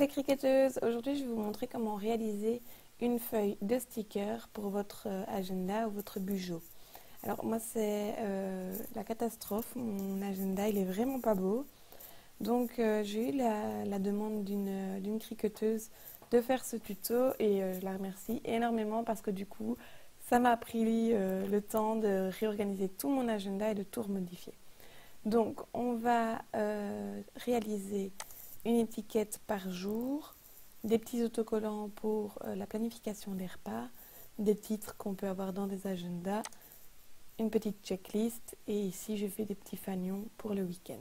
les cricketeuses, aujourd'hui je vais vous montrer comment réaliser une feuille de sticker pour votre agenda ou votre bujo. Alors moi c'est la catastrophe, mon agenda il est vraiment pas beau. Donc j'ai eu la demande d'une cricketeuse de faire ce tuto et je la remercie énormément parce que du coup ça m'a pris le temps de réorganiser tout mon agenda et de tout remodifier. Donc on va réaliser une étiquette par jour, des petits autocollants pour la planification des repas, des titres qu'on peut avoir dans des agendas, une petite checklist et ici je fais des petits fanions pour le week-end.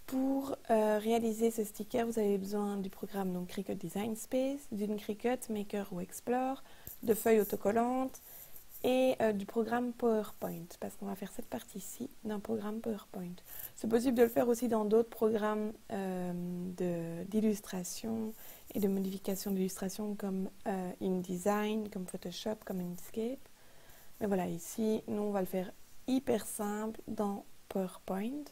Pour réaliser ce sticker, vous avez besoin du programme donc Cricut Design Space, d'une Cricut Maker ou Explore, de feuilles autocollantes et du programme PowerPoint, parce qu'on va faire cette partie-ci d'un programme PowerPoint. C'est possible de le faire aussi dans d'autres programmes d'illustration et de modification d'illustration comme InDesign, comme Photoshop, comme Inkscape. Mais voilà, ici, nous, on va le faire hyper simple dans PowerPoint.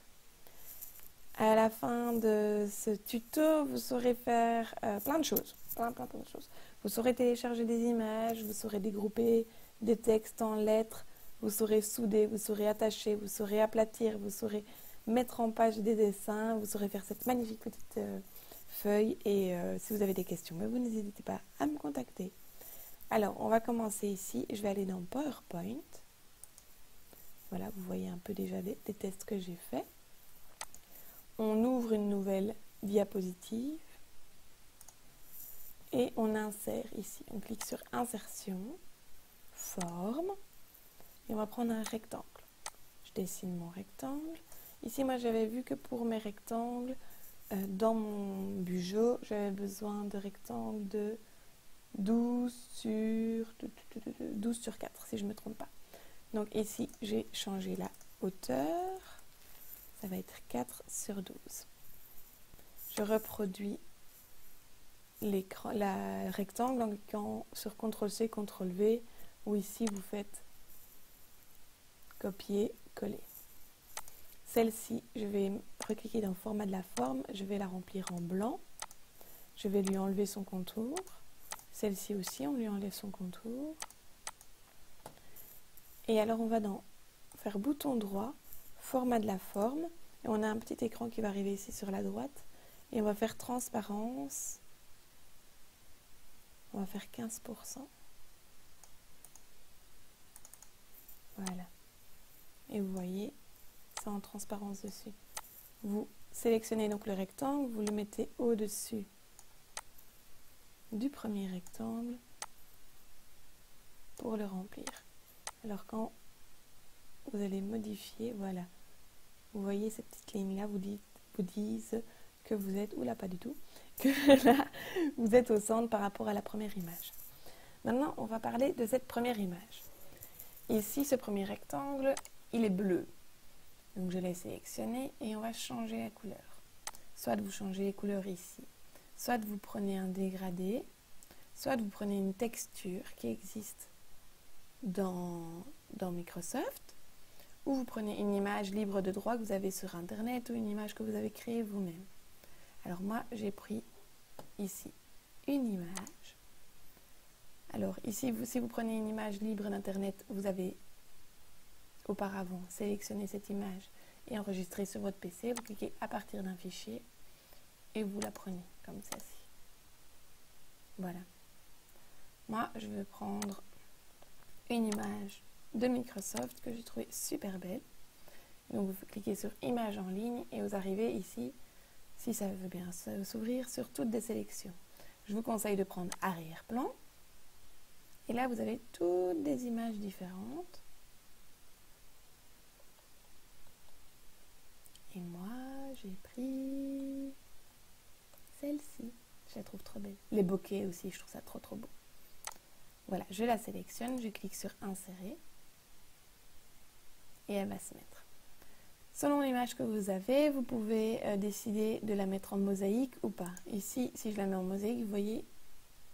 À la fin de ce tuto, vous saurez faire plein de choses, plein de choses. Vous saurez télécharger des images, vous saurez dégrouper des textes en lettres, vous saurez souder, vous saurez attacher, vous saurez aplatir, vous saurez mettre en page des dessins, vous saurez faire cette magnifique petite feuille et si vous avez des questions, vous n'hésitez pas à me contacter. Alors, on va commencer ici, je vais aller dans PowerPoint. Voilà, vous voyez un peu déjà des tests que j'ai faits. On ouvre une nouvelle diapositive et on insère ici. On clique sur Insertion, Forme et on va prendre un rectangle. Je dessine mon rectangle. Ici, moi, j'avais vu que pour mes rectangles, dans mon bujo, j'avais besoin de rectangles de 12 sur 4, si je ne me trompe pas. Donc ici, j'ai changé la hauteur. Ça va être 4 sur 12. Je reproduis la rectangle en cliquant sur CTRL-C, CTRL-V, ou ici vous faites copier, coller. Celle-ci, je vais recliquer dans format de la forme, je vais la remplir en blanc. Je vais lui enlever son contour. Celle-ci aussi, on lui enlève son contour. Et alors on va dans faire bouton droit, format de la forme, et on a un petit écran qui va arriver ici sur la droite, et on va faire transparence, on va faire 15%. Voilà. Et vous voyez, c'est en transparence dessus. Vous sélectionnez donc le rectangle, vous le mettez au-dessus du premier rectangle pour le remplir. Alors quand vous allez modifier, voilà. Vous voyez ces petites lignes-là vous disent que vous êtes, oula pas du tout, que là vous êtes au centre par rapport à la première image. Maintenant on va parler de cette première image. Ici ce premier rectangle, il est bleu. Donc je l'ai sélectionné et on va changer la couleur. Soit vous changez les couleurs ici, soit vous prenez un dégradé, soit vous prenez une texture qui existe dans Microsoft, ou vous prenez une image libre de droit que vous avez sur internet ou une image que vous avez créée vous-même. Alors moi j'ai pris ici une image. Alors ici si vous prenez une image libre d'internet, vous avez auparavant sélectionné cette image et enregistré sur votre PC, vous cliquez à partir d'un fichier et vous la prenez comme celle-ci. Voilà. Moi je vais prendre une image de Microsoft que j'ai trouvé super belle. Donc vous cliquez sur image en ligne et vous arrivez ici, si ça veut bien s'ouvrir, sur toutes des sélections. Je vous conseille de prendre arrière-plan. Et là vous avez toutes des images différentes. Et moi j'ai pris celle-ci. Je la trouve trop belle. Les bokeh aussi, je trouve ça trop beau. Voilà, je la sélectionne, je clique sur insérer. Et elle va se mettre. Selon l'image que vous avez, vous pouvez décider de la mettre en mosaïque ou pas. Ici, si je la mets en mosaïque, vous voyez,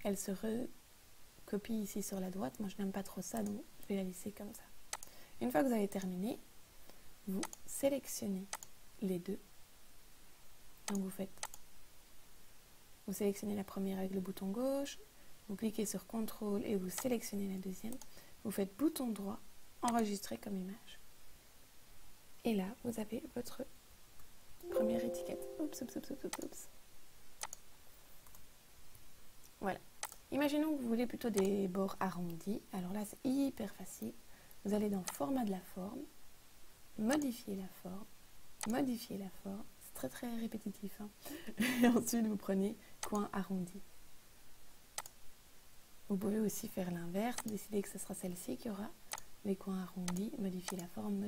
elle se recopie ici sur la droite. Moi, je n'aime pas trop ça, donc je vais la laisser comme ça. Une fois que vous avez terminé, vous sélectionnez les deux. Donc vous sélectionnez la première avec le bouton gauche, vous cliquez sur CTRL et vous sélectionnez la deuxième. Vous faites bouton droit, enregistrer comme image. Et là, vous avez votre première étiquette. Oups, oups, oups, oups, oups, oups. Voilà. Imaginons que vous voulez plutôt des bords arrondis. Alors là, c'est hyper facile. Vous allez dans format de la forme, modifier la forme, modifier la forme. C'est très très répétitif. Hein. Et ensuite, vous prenez coin arrondi. Vous pouvez aussi faire l'inverse, décider que ce sera celle-ci qui aura les coins arrondis, modifier la forme,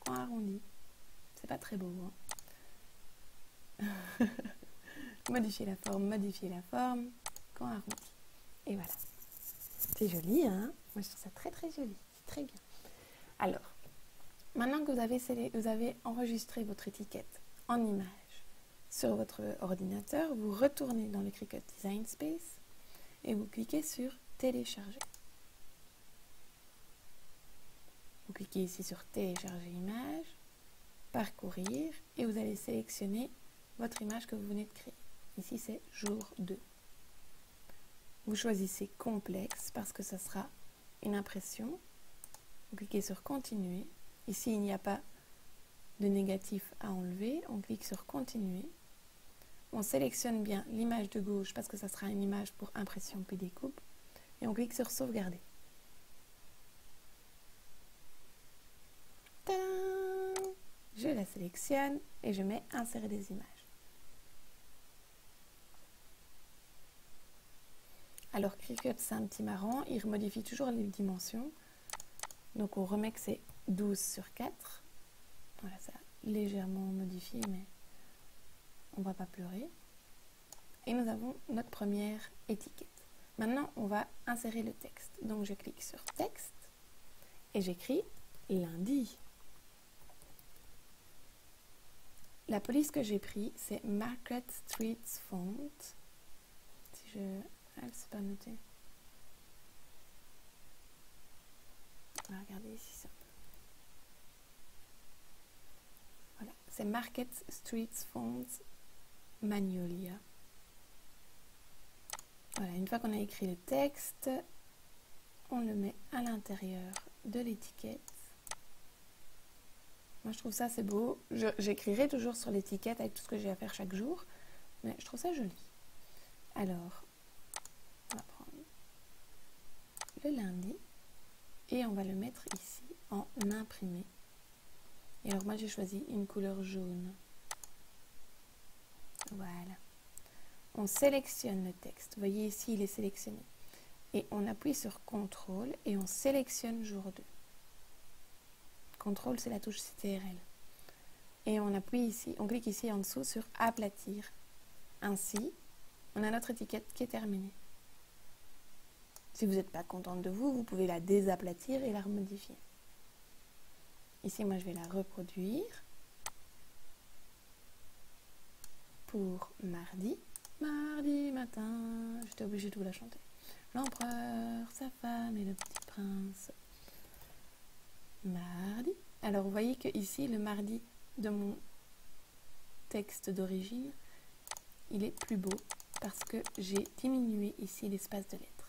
coin arrondi. C'est pas très beau. Hein. Modifier la forme, coin arrondi. Et voilà. C'est joli, hein? Moi, je trouve ça très très joli. C'est très bien. Alors, maintenant que vous avez enregistré votre étiquette en image sur votre ordinateur, vous retournez dans le Cricut Design Space et vous cliquez sur télécharger. Vous cliquez ici sur télécharger image, parcourir et vous allez sélectionner votre image que vous venez de créer. Ici c'est jour 2. Vous choisissez complexe parce que ça sera une impression. Vous cliquez sur continuer. Ici il n'y a pas de négatif à enlever. On clique sur continuer. On sélectionne bien l'image de gauche parce que ça sera une image pour impression puis découpe. Et on clique sur sauvegarder. Tadam! Je la sélectionne et je mets insérer des images. Alors Cricut c'est un petit marrant, il modifie toujours les dimensions. Donc on remet que c'est 12 sur 4. Voilà, ça a légèrement modifié, mais on ne va pas pleurer. Et nous avons notre première étiquette. Maintenant, on va insérer le texte. Donc je clique sur texte et j'écris lundi. La police que j'ai pris, c'est Market Street Font. Si je... Ah, c'est pas noté. On va regarder ici ça. Voilà, c'est Market Street Font Magnolia. Voilà, une fois qu'on a écrit le texte, on le met à l'intérieur de l'étiquette. Moi, je trouve ça c'est beau. J'écrirai toujours sur l'étiquette avec tout ce que j'ai à faire chaque jour, mais je trouve ça joli. Alors, on va prendre le lundi et on va le mettre ici en imprimé. Et alors moi, j'ai choisi une couleur jaune. Voilà. On sélectionne le texte. Vous voyez ici, il est sélectionné. Et on appuie sur CTRL et on sélectionne jour 2. CTRL, c'est la touche CTRL. Et on appuie ici, on clique ici en dessous sur aplatir. Ainsi, on a notre étiquette qui est terminée. Si vous n'êtes pas contente de vous, vous pouvez la désaplatir et la remodifier. Ici, moi, je vais la reproduire pour mardi. Mardi matin, j'étais obligée de vous la chanter. L'empereur, sa femme et le petit prince. Mardi. Alors, vous voyez que ici, le mardi de mon texte d'origine, il est plus beau parce que j'ai diminué ici l'espace de lettres.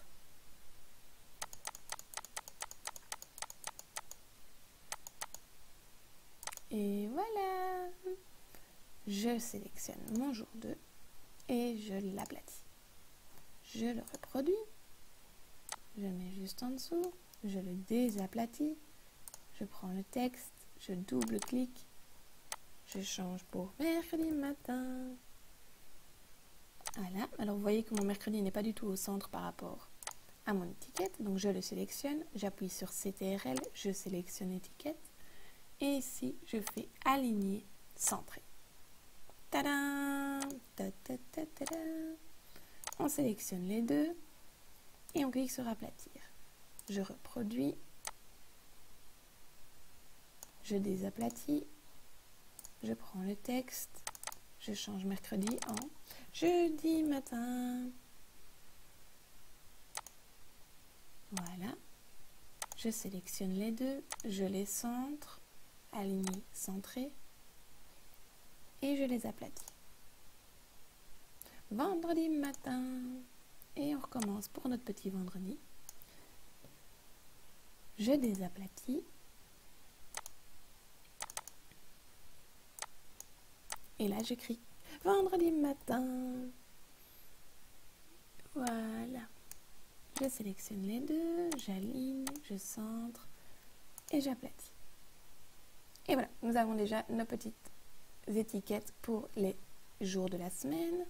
Et voilà. Je sélectionne mon jour 2 et je l'aplatis. Je le reproduis. Je mets juste en dessous. Je le désaplatis. Je prends le texte. Je double-clique. Je change pour mercredi matin. Voilà. Alors, vous voyez que mon mercredi n'est pas du tout au centre par rapport à mon étiquette. Donc, je le sélectionne. J'appuie sur CTRL. Je sélectionne l'étiquette. Et ici, je fais aligner, centrer. Tadam! On sélectionne les deux et on clique sur aplatir. Je reproduis. Je désaplatis. Je prends le texte. Je change mercredi en jeudi matin. Voilà. Je sélectionne les deux. Je les centre. Aligner, centrer. et je les aplatis. Vendredi matin, et on recommence pour notre petit vendredi. Je les aplatis. Et là, j'écris vendredi matin. Voilà. Je sélectionne les deux, j'aligne, je centre et j'aplatis. Et voilà, nous avons déjà nos petites étiquettes pour les jours de la semaine.